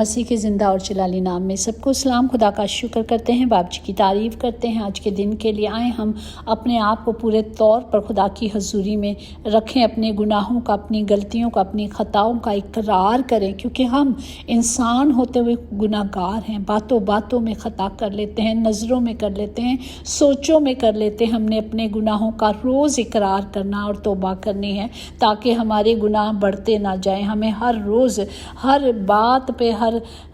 मसीह के ज़िंदा और जलाली नाम में सबको सलाम। खुदा का शुक्र करते हैं, बाप जी की तारीफ़ करते हैं। आज के दिन के लिए आए हम अपने आप को पूरे तौर पर खुदा की हजूरी में रखें, अपने गुनाहों का, अपनी गलतियों का, अपनी ख़ताओं का इकरार करें, क्योंकि हम इंसान होते हुए गुनाहगार हैं। बातों बातों में ख़ता कर लेते हैं, नज़रों में कर लेते हैं, सोचों में कर लेते हैं। हमने अपने गुनाहों का रोज़ इकरार करना और तौबा करनी है, ताकि हमारे गुनाह बढ़ते ना जाएं। हमें हर रोज़ हर बात पे, हर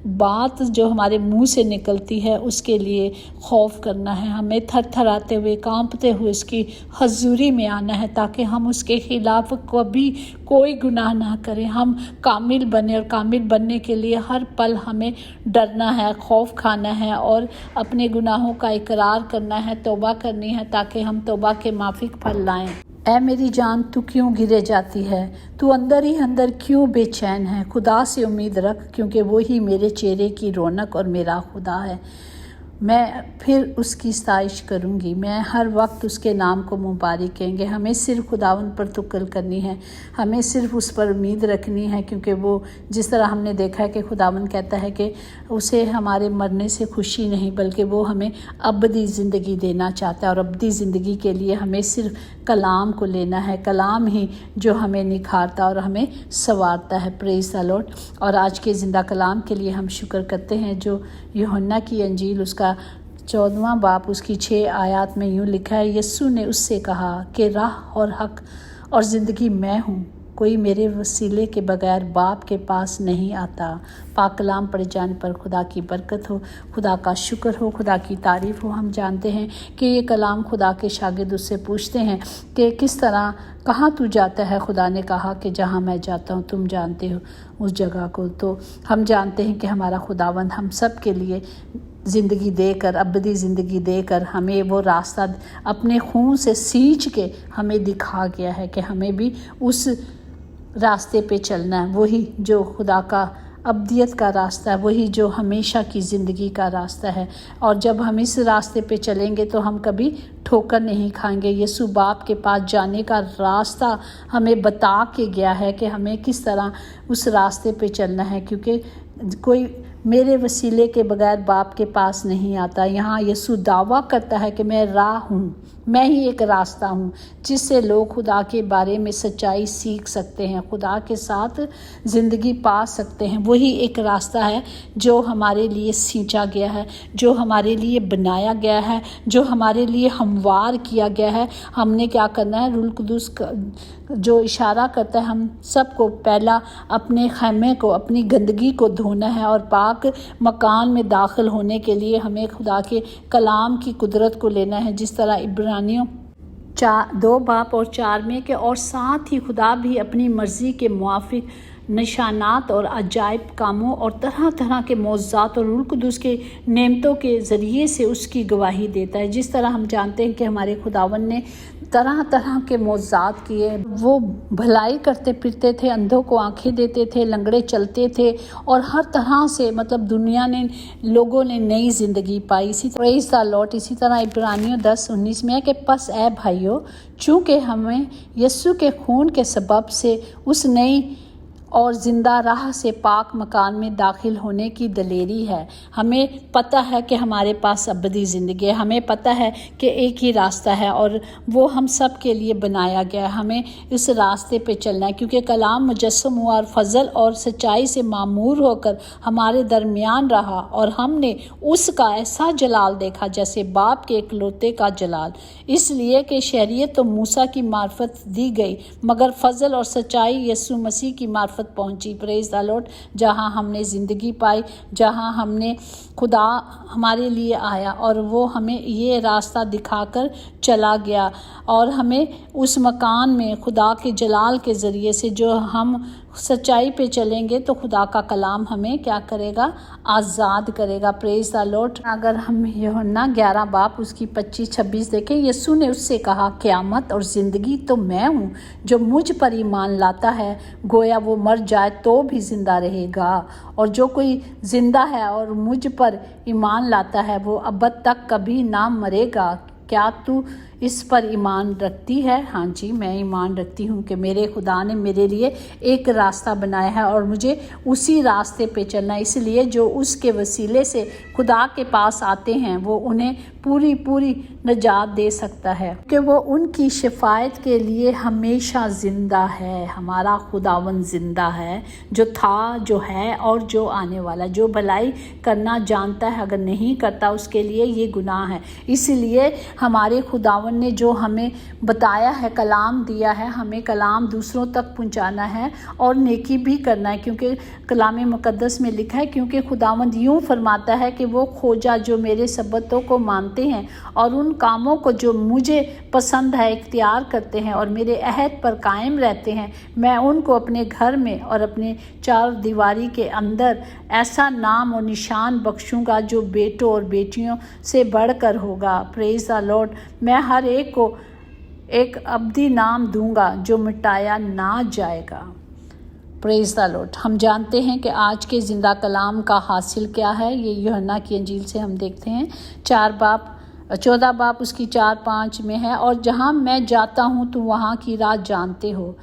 बात जो हमारे मुंह से निकलती है उसके लिए खौफ करना है। हमें थरथराते हुए, कांपते हुए उसकी हजूरी में आना है, ताकि हम उसके खिलाफ कभी कोई गुनाह ना करें। हम कामिल बने, और कामिल बनने के लिए हर पल हमें डरना है, खौफ खाना है और अपने गुनाहों का इकरार करना है, तौबा करनी है, ताकि हम तौबा के माफिक फल लाएं। ऐ मेरी जान, तू क्यों गिरे जाती है? तू अंदर ही अंदर क्यों बेचैन है? खुदा से उम्मीद रख, क्योंकि वो ही मेरे चेहरे की रौनक और मेरा खुदा है। मैं फिर उसकी सताइश करूँगी, मैं हर वक्त उसके नाम को मुबारक कहेंगे। हमें सिर्फ खुदावन पर तुक्ल करनी है, हमें सिर्फ उस पर उम्मीद रखनी है, क्योंकि वो जिस तरह हमने देखा है कि खुदावन कहता है कि उसे हमारे मरने से खुशी नहीं, बल्कि वो हमें अबदी ज़िंदगी देना चाहता है। और अबदी ज़िंदगी के लिए हमें सिर्फ कलाम को लेना है, कलाम ही जो हमें निखारता और हमें संवारता है। Praise the Lord. और आज के ज़िंदा कलाम के लिए हम शुक्र करते हैं, जो यूहन्ना की अंजील उसका 14वां बाब उसकी 6 आयत में यूँ लिखा है, यस्सु ने उससे कहा कि राह और हक और ज़िंदगी मैं हूँ, कोई मेरे वसीले के बगैर बाप के पास नहीं आता। पाक कलाम पढ़े जाने पर खुदा की बरकत हो, खुदा का शुक्र हो, खुदा की तारीफ़ हो। हम जानते हैं कि ये कलाम खुदा के शागिर्द उससे पूछते हैं कि किस तरह, कहाँ तू जाता है? खुदा ने कहा कि जहाँ मैं जाता हूँ तुम जानते हो उस जगह को। तो हम जानते हैं कि हमारा खुदावंद हम सब के लिए ज़िंदगी देकर, अबदी ज़िंदगी देकर हमें वो रास्ता अपने खून से सींच के हमें दिखा गया है कि हमें भी उस रास्ते पे चलना है। वही जो खुदा का अब्दियत का रास्ता है, वही जो हमेशा की ज़िंदगी का रास्ता है। और जब हम इस रास्ते पे चलेंगे तो हम कभी ठोकर नहीं खाएंगे। यीशु बाप के पास जाने का रास्ता हमें बता के गया है कि हमें किस तरह उस रास्ते पे चलना है, क्योंकि कोई मेरे वसीले के बगैर बाप के पास नहीं आता। यहाँ यीशु दावा करता है कि मैं राह हूँ, मैं ही एक रास्ता हूँ जिससे लोग खुदा के बारे में सच्चाई सीख सकते हैं, खुदा के साथ ज़िंदगी पा सकते हैं। वही एक रास्ता है जो हमारे लिए सींचा गया है, जो हमारे लिए बनाया गया है, जो हमारे लिए हमवार किया गया है। हमने क्या करना है? रूह कुदूस जो इशारा करता है हम सबको पहला अपने खैमे को, अपनी गंदगी को धोना है, और पाक मकान में दाखिल होने के लिए हमें खुदा के कलाम की कुदरत को लेना है। जिस तरह इब्रानियों 2 बाब और 4 में के, और साथ ही खुदा भी अपनी मर्ज़ी के मुआफिक निशानात और अजायब कामों और तरह तरह के मौज़ात और रूह कुदूस के नेमतों के ज़रिए से उसकी गवाही देता है। जिस तरह हम जानते हैं कि हमारे खुदावन ने तरह तरह के मौज़ात किए, वो भलाई करते फिरते थे, अंधों को आंखें देते थे, लंगड़े चलते थे, और हर तरह से मतलब दुनिया ने, लोगों ने नई ज़िंदगी पाई। इसी प्रेज़ द लॉर्ड। इसी तरह इब्रानियों 10:19 में है कि बस ए भाइयों, चूँकि हमें यीशु के खून के सबब से उस नई और ज़िंदा राह से पाक मकान में दाखिल होने की दलेरी है। हमें पता है कि हमारे पास अबदी ज़िंदगी है, हमें पता है कि एक ही रास्ता है और वो हम सब के लिए बनाया गया है। हमें इस रास्ते पे चलना है, क्योंकि कलाम मुजस्सम हुआ और फजल और सच्चाई से मामूर होकर हमारे दरमियान रहा, और हमने उसका ऐसा जलाल देखा जैसे बाप के इकलौते का जलाल। इसलिए कि शरीयत तो मूसा की मार्फत दी गई, मगर फजल और सच्चाई यीशु मसीह की मार्फत पहुंची। Praise the Lord. जहां हमने ज़िंदगी पाई, जहां हमने खुदा हमारे लिए आया और वो हमें ये रास्ता दिखाकर चला गया, और हमें उस मकान में खुदा के जलाल के ज़रिए से जो हम सच्चाई पे चलेंगे तो खुदा का कलाम हमें क्या करेगा? आज़ाद करेगा। Praise the Lord. अगर हम यूहन्ना 11 बाब उसकी 25-26 देखें, यीशु ने उससे कहा, क़यामत और ज़िंदगी तो मैं हूँ, जो मुझ पर ईमान लाता है गोया वो मर जाए तो भी ज़िंदा रहेगा, और जो कोई ज़िंदा है और मुझ पर ईमान लाता है वो अबद तक कभी ना मरेगा। क्या तू इस पर ईमान रखती है? हाँ जी, मैं ईमान रखती हूँ कि मेरे खुदा ने मेरे लिए एक रास्ता बनाया है और मुझे उसी रास्ते पे चलना है। इसलिए जो उसके वसीले से खुदा के पास आते हैं वो उन्हें पूरी पूरी निजात दे सकता है, कि वो उनकी शिफायत के लिए हमेशा ज़िंदा है। हमारा खुदावंद ज़िंदा है, जो था, जो है और जो आने वाला, जो भलाई करना जानता है, अगर नहीं करता उसके लिए ये गुनाह है। इसलिए हमारे खुदावंद ने जो हमें बताया है, कलाम दिया है, हमें कलाम दूसरों तक पहुंचाना है और नेकी भी करना है, क्योंकि कलाम मुकद्दस में लिखा है, क्योंकि खुदावंद यूँ फरमाता है कि वो खोजा जो मेरे सबतों को मानते हैं और उन कामों को जो मुझे पसंद है इख्तियार करते हैं और मेरे अहद पर कायम रहते हैं, मैं उनको अपने घर में और अपने चार दीवारी के अंदर ऐसा नाम और निशान बख्शूंगा जो बेटों और बेटियों से बढ़कर होगा। Praise the Lord. मैं हर एक को एक अब्दी नाम दूंगा जो मिटाया ना जाएगा। Praise the Lord. हम जानते हैं कि आज के ज़िंदा कलाम का हासिल क्या है। ये यूहन्ना की इंजील से हम देखते हैं 14 बाब उसकी 4-5 में है, और जहाँ मैं जाता हूँ तुम वहाँ की राह जानते हो।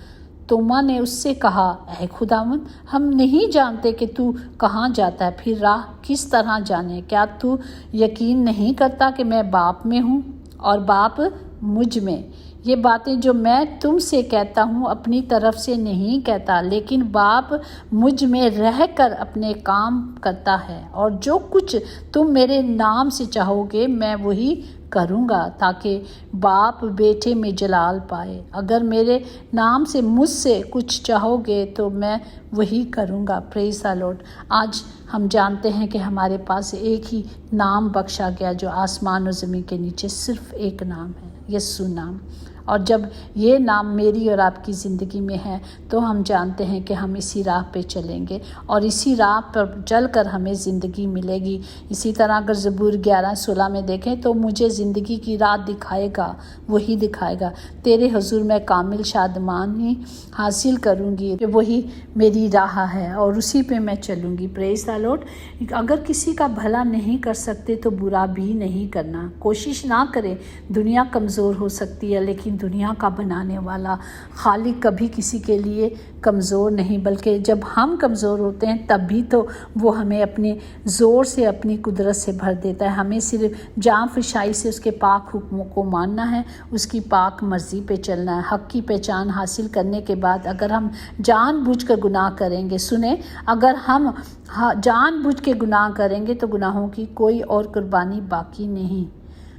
तोमा ने उससे कहा, ऐ खुदावंद, हम नहीं जानते कि तू कहाँ जाता है, फिर राह किस तरह जाने? क्या तू यकीन नहीं करता कि मैं बाप में हूँ और बाप मुझ में? ये बातें जो मैं तुमसे कहता हूँ अपनी तरफ से नहीं कहता, लेकिन बाप मुझ में रहकर अपने काम करता है, और जो कुछ तुम मेरे नाम से चाहोगे मैं वही करूँगा, ताकि बाप बेटे में जलाल पाए। अगर मेरे नाम से मुझसे कुछ चाहोगे तो मैं वही करूँगा। Praise the Lord. आज हम जानते हैं कि हमारे पास एक ही नाम बख्शा गया, जो आसमान और ज़मीन के नीचे सिर्फ एक नाम है, यीशु नाम। और जब ये नाम मेरी और आपकी ज़िंदगी में है तो हम जानते हैं कि हम इसी राह पे चलेंगे और इसी राह पर चलकर हमें ज़िंदगी मिलेगी। इसी तरह अगर ज़बूर 11:16 में देखें तो मुझे ज़िंदगी की राह दिखाएगा, वही दिखाएगा। तेरे हुजूर मैं कामिल शादमानी हासिल करूँगी, वही मेरी राह है और उसी पे मैं चलूँगी। Praise the Lord. अगर किसी का भला नहीं कर सकते तो बुरा भी नहीं करना। कोशिश ना करें। दुनिया कमज़ोर हो सकती है, लेकिन दुनिया का बनाने वाला खालिक कभी किसी के लिए कमज़ोर नहीं, बल्कि जब हम कमज़ोर होते हैं तब भी तो वो हमें अपने ज़ोर से, अपनी कुदरत से भर देता है। हमें सिर्फ जान फशाई से उसके पाक हुक्मों को मानना है, उसकी पाक मर्ज़ी पे चलना है। हक़ की पहचान हासिल करने के बाद अगर हम जानबूझकर गुनाह करेंगे, सुने, अगर हम जानबूझ के गुनाह करेंगे तो गुनाहों की कोई और कुर्बानी बाकी नहीं।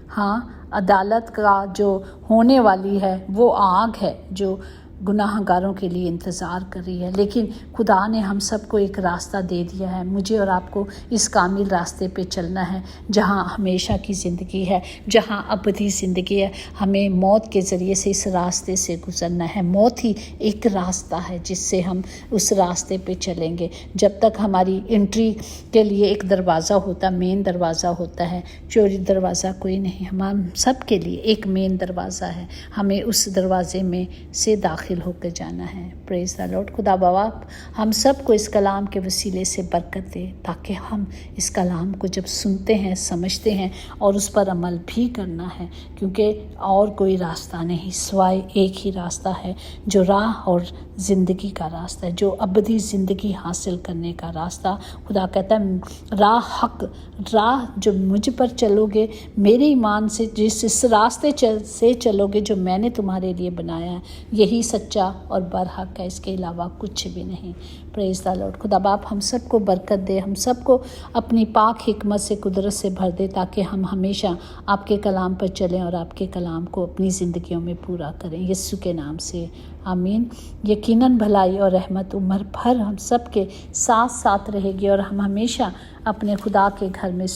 हाँ, अदालत का जो होने वाली है वो आग है जो गुनाहगारों के लिए इंतज़ार कर रही है, लेकिन खुदा ने हम सबको एक रास्ता दे दिया है। मुझे और आपको इस कामिल रास्ते पे चलना है, जहाँ हमेशा की ज़िंदगी है, जहाँ अबदी ज़िंदगी है। हमें मौत के ज़रिए से इस रास्ते से गुज़रना है। मौत ही एक रास्ता है जिससे हम उस रास्ते पे चलेंगे। जब तक हमारी एंट्री के लिए एक दरवाज़ा होता, मेन दरवाज़ा होता है, चोरी दरवाज़ा कोई नहीं। हम सब के लिए एक मेन दरवाज़ा है, हमें उस दरवाज़े में से दाखिल होकर जाना है। Praise the Lord. खुदा बाप हम सबको इस कलाम के वसीले से बरकत दे, ताकि हम इस कलाम को जब सुनते हैं, समझते हैं और उस पर अमल भी करना है, क्योंकि और कोई रास्ता नहीं, सिवाय एक ही रास्ता है, जो राह और ज़िंदगी का रास्ता है, जो अबदी ज़िंदगी हासिल करने का रास्ता। खुदा कहता है राह जो मुझ पर चलोगे, मेरे ईमान से जिस रास्ते से चलोगे जो मैंने तुम्हारे लिए बनाया है, यही सच्चा और बरहक है, इसके अलावा कुछ भी नहीं। Praise the Lord. खुदा बाप हम सबको बरकत दे, हम सबको अपनी पाक हिकमत से, कुदरत से भर दे, ताकि हम हमेशा आपके कलाम पर चलें और आपके कलाम को अपनी ज़िंदगियों में पूरा करें। यीशु के नाम से आमीन। यकीनन भलाई और रहमत उम्र भर हम सब के साथ साथ रहेगी और हम हमेशा अपने खुदा के घर में